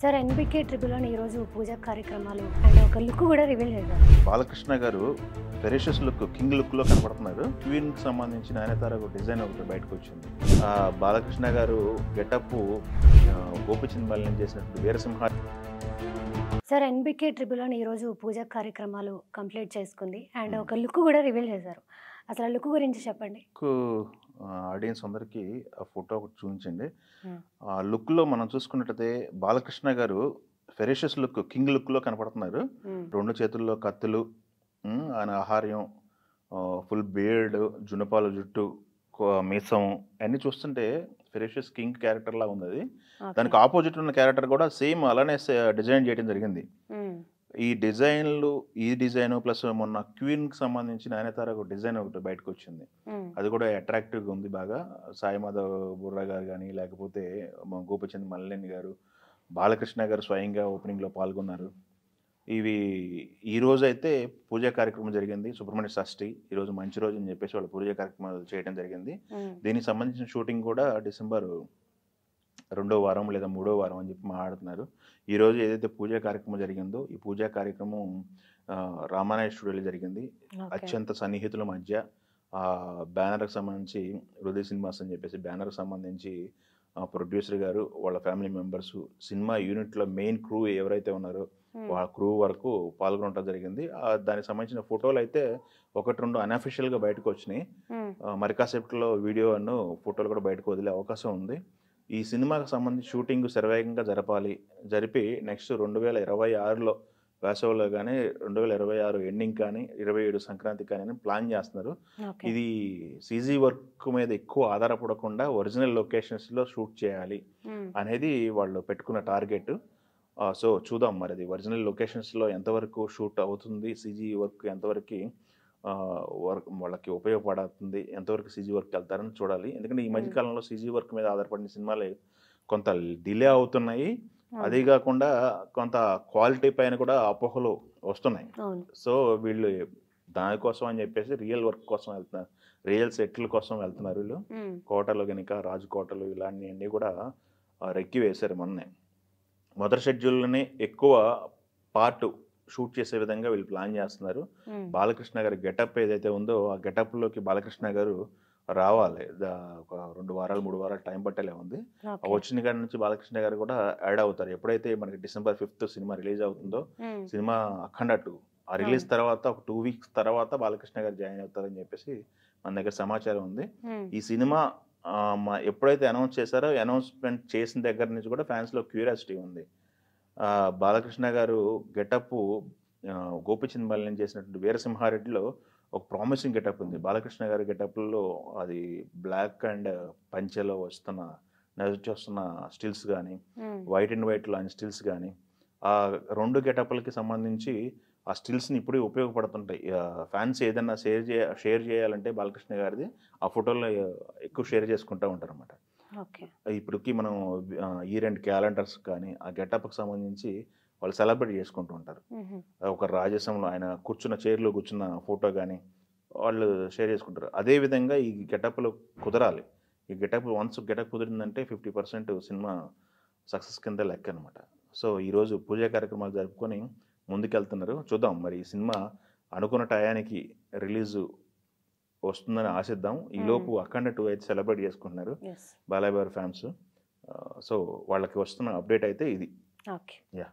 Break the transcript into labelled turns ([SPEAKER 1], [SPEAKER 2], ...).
[SPEAKER 1] Sir 'NBK triple one' ఈరోజు పూజ కార్యక్రమాలు and ఒక లుక్ కూడా రివీల్ చేశారు.
[SPEAKER 2] బాలకృష్ణ గారు ఫెరిషియస్ లుక్, కింగ్ లుక్లో కనపడుతున్నారు. క్వీన్కి సంబంధించిన ఆయన ఒక డిజైన్ ఒకటి బయటకు వచ్చింది. బాలకృష్ణ గారు గెటప్ గోపిచంద్ మల్లిని చేసినప్పుడు Veerasimha.
[SPEAKER 1] Sir 'NBK triple one' ఈరోజు పూజ కార్యక్రమాలు కంప్లీట్ చేసుకుంది అండ్ ఒక లుక్ కూడా రివీల్ చేశారు. అసలు ఆ లుక్ గురించి చెప్పండి.
[SPEAKER 2] ఆడియన్స్ అందరికీ ఆ ఫోటో ఒకటి చూపించండి.
[SPEAKER 1] హ్మ్.
[SPEAKER 2] ఆ లుక్లో మనం చూసుకున్నట్టయితే బాలకృష్ణ గారు ఫెరిషియస్ లుక్, కింగ్ లుక్లో కనపడుతున్నారు.
[SPEAKER 1] హ్మ్.
[SPEAKER 2] 2 చేతుల్లో కత్తులు, ఆయన ఆహార్యం, ఫుల్ బియర్డ్, జునపాల జుట్టు, మీసం అన్నీ చూస్తుంటే ఫెరిషియస్ కింగ్ క్యారెక్టర్లా ఉంది అది.
[SPEAKER 1] ఓకే.
[SPEAKER 2] దానికి ఆపోజిట్ ఉన్న క్యారెక్టర్ కూడా సేమ్ అలానే డిజైన్ చేయడం జరిగింది.
[SPEAKER 1] హ్మ్.
[SPEAKER 2] ఈ డిజైను ప్లస్ మొన్న క్వీన్‌కి సంబంధించిన నయనతార ఒక డిజైన్ ఒకటి బయటకొచ్చింది.
[SPEAKER 1] హ్మ్.
[SPEAKER 2] అది కూడా అట్రాక్టివ్‌గా ఉంది బాగా. సాయి మాధవ్ బుర్రా గారు గాని, లేకపోతే గోపీచంద్ మల్లేని గారు, బాలకృష్ణ గారు స్వయంగా ఓపెనింగ్‌లో పాల్గొన్నారు. ఇవి ఈరోజైతే పూజా కార్యక్రమం జరిగింది. సుబ్రహ్మణ్య షష్ఠి. ఈరోజు మంచి రోజు అని చెప్పేసి వాళ్ళు పూజా కార్యక్రమాలు చేయడం జరిగింది.
[SPEAKER 1] హ్మ్.
[SPEAKER 2] దీనికి సంబంధించిన షూటింగ్ కూడా డిసెంబర్ రెండో వారం లేదా మూడో వారం అని చెప్పి మాట్లాడుతున్నారు. ఈరోజు ఏదైతే పూజా కార్యక్రమం జరిగిందో, ఈ పూజా కార్యక్రమం రామానాయుడు స్టూడియోలో జరిగింది.
[SPEAKER 1] ఓకే.
[SPEAKER 2] అత్యంత సన్నిహితుల మధ్య బ్యానర్‌కి సంబంధించి హృదయ్ సినిమాస్ అని చెప్పేసి బ్యానర్‌కి సంబంధించి ప్రొడ్యూసర్ గారు, వాళ్ళ ఫ్యామిలీ మెంబర్సు, సినిమా యూనిట్‌లో మెయిన్ క్రూ ఎవరైతే ఉన్నారో
[SPEAKER 1] హ్మ్.
[SPEAKER 2] వాళ్ళ క్రూ వరకు పాల్గొనడం జరిగింది. దానికి సంబంధించిన ఫోటోలైతే 1, 2 అన్‌అఫీషియల్‌గా బయటకొచ్చినాయి.
[SPEAKER 1] హ్మ్.
[SPEAKER 2] మరి కాసేపట్లో వీడియోను, ఫోటోలు కూడా బయటకు వదిలే అవకాశం ఉంది. ఈ సినిమాకి సంబంధించి షూటింగ్ శరవేగంగా జరిపి నెక్స్ట్ 2026లో వేసవిలో గానీ, 2026 ఎండింగ్ కానీ, 27 సంక్రాంతికి కానీ అని ప్లాన్ చేస్తున్నారు.
[SPEAKER 1] ఓకే.
[SPEAKER 2] ఇది సీజీ వర్క్ మీద ఎక్కువ ఆధారపడకుండా ఒరిజినల్ లొకేషన్స్‌లో షూట్ చేయాలి
[SPEAKER 1] హ్మ్.
[SPEAKER 2] అనేది వాళ్ళు పెట్టుకున్న టార్గెట్. సో చూద్దాం మరి అది ఒరిజినల్ లొకేషన్స్‌లో ఎంతవరకు షూట్ అవుతుంది, సీజీ వర్క్ ఎంతవరకి వర్క్ వాళ్ళకి ఉపయోగపడుతుంది, ఎంతవరకు సీజీ వర్క్‌కెళ్తారని చూడాలి. ఎందుకంటే ఈ మధ్య
[SPEAKER 1] హ్మ్.
[SPEAKER 2] కాలంలో సీజీ వర్క్ మీద ఆధారపడిన సినిమాలే కొంత డిలే అవుతున్నాయి. అదీ
[SPEAKER 1] అవును.
[SPEAKER 2] గాకుండా కొంత క్వాలిటీ పైన కూడా అపోహలు వస్తున్నాయి.
[SPEAKER 1] అవును.
[SPEAKER 2] సో వీళ్ళు దానికోసం అని చెప్పేసి రియల్ వర్క్ కోసం వెళ్తున్నారు. రియల్ సెట్‌ల కోసం వెళ్తున్నారు వీళ్ళు.
[SPEAKER 1] హ్మ్.
[SPEAKER 2] కోటలు గనుక, రాజు కోటలు ఇలాంటియన్నీ కూడా రెక్కి వేశారు మొన్నే. మొదటి షెడ్యూల్‌లోనే ఎక్కువ పార్ట్ షూట్ చేసే విధంగా వీళ్ళు ప్లాన్ చేస్తున్నారు.
[SPEAKER 1] హ్మ్.
[SPEAKER 2] బాలకృష్ణ గారి గెటప్ ఏదైతే ఉందో, ఆ గెటప్‌లోకి బాలకృష్ణ గారు రావాలి. ఒక 2 వారాలు, 3 వారాలు టైం పట్టేలా ఉంది.
[SPEAKER 1] ఓకే.
[SPEAKER 2] వచ్చిన కాడి నుంచి బాలకృష్ణ గారు కూడా యాడ్ అవుతారు. ఎప్పుడైతే మనకి డిసెంబర్ 5 సినిమా రిలీజ్ అవుతుందో,
[SPEAKER 1] హ్మ్.
[SPEAKER 2] సినిమా 'అఖండ 2' ఆ రిలీజ్
[SPEAKER 1] అవును.
[SPEAKER 2] తర్వాత ఒక 2 వీక్స్ తర్వాత బాలకృష్ణ గారు జాయిన్ అవుతారని చెప్పేసి మన దగ్గర సమాచారం ఉంది.
[SPEAKER 1] హ్మ్.
[SPEAKER 2] ఈ సినిమా ఎప్పుడైతే అనౌన్స్ చేశారో, అనౌన్స్‌మెంట్ చేసిన దగ్గర నుంచి కూడా ఫ్యాన్స్‌లో క్యూరియాసిటీ ఉంది. బాలకృష్ణ గారు గెటప్పు గోపీచంద్ మల్లిని చేసినటువంటి 'వీరసింహారెడ్డిలో' ఒక ప్రామిసింగ్ గెటప్ ఉంది. బాలకృష్ణ గారి గెటప్‌లో అది బ్లాక్ అండ్ పంచెలో నడిచొస్తున్న స్టిల్స్ గానీ,
[SPEAKER 1] హ్మ్.
[SPEAKER 2] వైట్ అండ్ వైట్‌లో ఆయన స్టిల్స్ గానీ, ఆ 2 గెటప్‌లకి సంబంధించి ఆ స్టిల్స్‌ని ఇప్పుడే ఉపయోగపడుతుంటాయి. ఫ్యాన్స్ ఏదన్నా షేర్ చేయాలంటే బాలకృష్ణ గారిది ఆ ఫోటోలు ఎక్కువ షేర్ చేసుకుంటా ఉంటారనమాట.
[SPEAKER 1] ఓకే.
[SPEAKER 2] ఇప్పటికి మనం ఇయర్ ఎండ్ క్యాలెండర్స్ కానీ, ఆ గెటప్‌కి సంబంధించి వాళ్ళు సెలబ్రేట్ చేసుకుంటూ ఉంటారు.
[SPEAKER 1] హుహు.
[SPEAKER 2] ఒక రాజసంలో ఆయన కూర్చున్న చైర్‌లో కూర్చున్న ఫోటో గాని, వాళ్ళు షేర్ చేసుకుంటారు. అదే విధంగా ఈ గెటప్‌లు కుదరాలి. ఈ వన్స్ గెటప్ కుదిరిందంటే 50% సినిమా సక్సెస్ కింద లెక్కనమాట. సో, ఈరోజు పూజా కార్యక్రమాలు జరుపుకొని ముందుకెళ్తున్నారు. చూద్దాం మరి ఈ సినిమా అనుకున్న టయానికి రిలీజు వస్తుందని ఆశిద్దాం.
[SPEAKER 1] హ్మ్.
[SPEAKER 2] ఈలోపు 'అఖండ 2' అయితే సెలబ్రేట్ చేసుకుంటున్నారు
[SPEAKER 1] యెస్.
[SPEAKER 2] బాలయ్య గారి ఫ్యాన్స్. సో, వాళ్ళకి వస్తున్న అప్డేట్ అయితే ఇది.
[SPEAKER 1] ఓకే.
[SPEAKER 2] యాహ్!